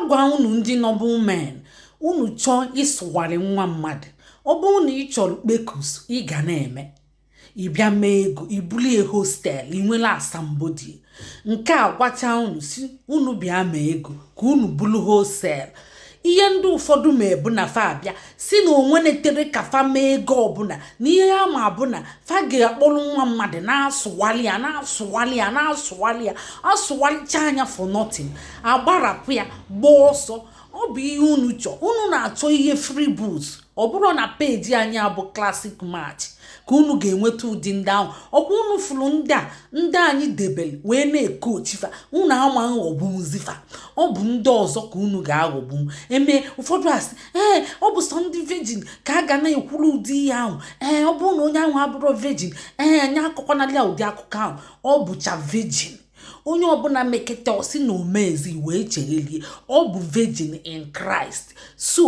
gwa unu ndị noble men unu chọọ ịsụgharị nwa mmadụ ọ bụrụ na ị chọrọ kpekus ị ga na-eme ịbịa mee ego ibulie hostel inwela asambodi nke a gwacha unu si unu bịa mee ego ka unu bulu hostel ihe ndị ụfọdụ ma ebu na fa abịa si na onwe netere ka fa mee ego ọbụla na ihe ha ma abụna fa ga-akpọrọ nwa mmadụ na-asụghalị ya asụghalịcha anya for nothing agbarapụ ya gbaa ọsọ ọ bụ ihe unu chọọ unu na-achọ ihe free boost ọ bụrụ na peji anyị abụ classic match ka unu ga-enweta ụdị ndị ahụ ọkwa unu fụrụ ndị anyị debere wee na-ekochifa unu ama nghọgbuzifa ọ bụ ndị ọzọ ka unu ga-aghọgbu eme ụfọdụ asị ọ bụ sọ ndị virgin ka a ga na-ekwuru ụdị ihe ahụ ọ bụrụ na onye ahụ abụrụ virgin anya akụkọnala ụdị akụkọ ahụ ọ bụcha virgin onye ọbụla meketa osi na omezi wee cherelie ọ bụ virgin in Christ so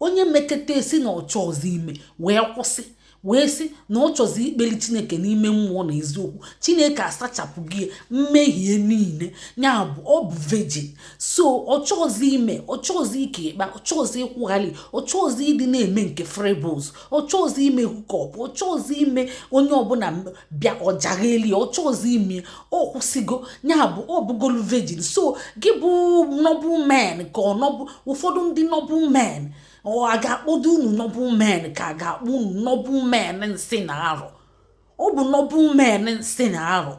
onye meketa esi na ọchọ ọzọ ime wee kwụsị wee sị na ọ chọzi ikpeli Chineke n'ime mmụọ na eziokwu Chineke asachapụ gị mmehie niile ya bụ ọ bụ virgin so ọ chọzi ime ọ chọzi ike ịkpa ọ chọzi ịkwụghalị ọ chọzi ịdị na-eme nke fribbles ọ chọzi ime hookup ọ chọzi ime onye ọbụla bịa ọjagheli ọ chọzi ime ọ kwụsịgo ya bụ ọ bụgolu virgin so gị bụ noble man ka ọ nọbụ ụfọdụ ndị noble men a ga-akpọdo unu noble men ka a ga-akpọ unu noble men nsị na arụ ọ bụ noble men nsị na arụ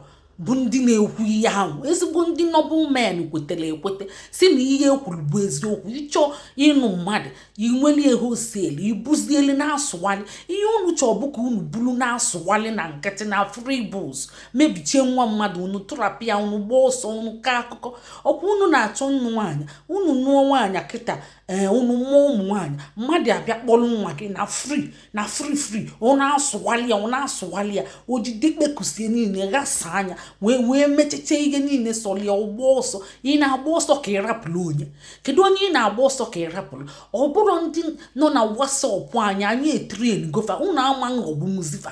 bụ ndị na-ekwu ihe ahụ ezigbo ndị noble men kwetere ekwete si na ihe ekwuru bụ eziokwu ịchọ ịnụ mmadụ inwelie hostel ibuziele na-asụghalị ihe unu chọọ bụ ka unu buru na-asụghalị na nkịtị na fribbles mebichie nwa mmadụ unu tụrapịa unu gbaa ọsọ unu ka akụkọ ọkwa unu na-achọ nnụ nwaanyị unu nụọ nwaanyị kịta unu mụọ ụmụ nwaanyị mmadụ abịa kpọrọ nwa gị na free ọ na-asụghalị ya ojide kpekusie niile ghasa anya wee mecheche ihe niile sọlia ụgbọ ọsọ ị na-agba ọsọ ka ị rapụrụ onye kedu onye ị na-agba ọsọ ka ị rapụrụ ọ bụrụ ndị nọ na WhatsApp anyị etren gofa unu ama nghọgbu muzifa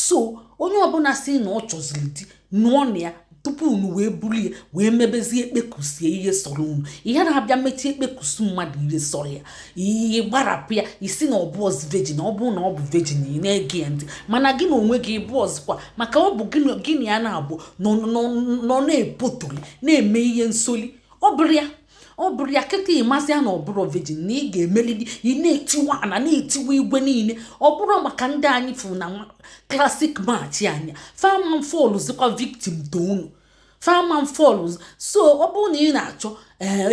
so onye ọbụla si na ọ chọziri di nụọ na ya tupu unu wee bulie wee mebezie ekpekusie ihe sọrọ unu ihe na-abịa mechie ekpekusi mmadụ ihe sọrọ ya ihe gbarapụ ya isi na ọ bụ ọzi virgin ọ bụ na ọ bụ virgin ị na-ege ntị mana gị na onwe gị bụ ọzịkwa maka ọ bụ gị na ya na-abụ nọ na-epotoli na-eme ihe nsoli ọ bụrụ ya kịta ịmasị ya na ọ bụrụ virgin na ị ga-emelidi ị na-etiwa ana na-etiwa igwe niile ọ bụrụ maka ndị anyị fụrụ na classic match anya Fireman Falls zikwa victim to unu Fireman Falls so ọ bụrụ na ị na-achọ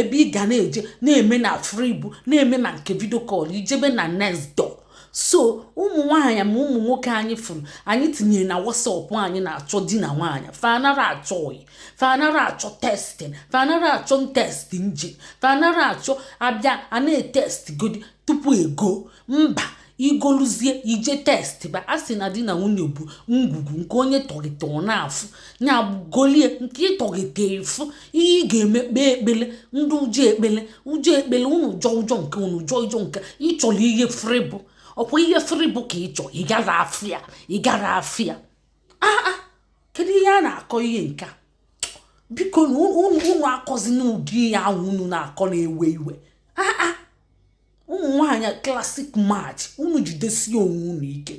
ebe ị ga na-eje na-eme na fribu na-eme na nke video call ijebe na next door so ụmụ nwaanyị ma ụmụ nwoke anyị fụrụ anyị tinyere na WhatsApp anyị na-achọ di na nwaanyị fanara achọghị fanara achọ testing fanara achọ test nji fanara achọ abịa a na-etest godi tupu ego mba igoluzie ije test ba a sị na di na nwunye bụ ngwugwu nke onye tọgịta ọ na-afụ nya golie nke ịtọgịta efu ihe ị ga-eme kpee ekpele ndị ụjọ ekpele unu jọ ụjọ nke unu jọ ụjọ nke ịchọrọ ihe fribụ ọkwa ihe fribụ ka ịchọ ị gara afịa kedu ihe a na-akọ ihe nke a biko unu akọzi n'ụdị ihe ahụ unu na-akọ na-ewe iwe ụmụ nwaanyị classic match unu jidesie onwe unu ike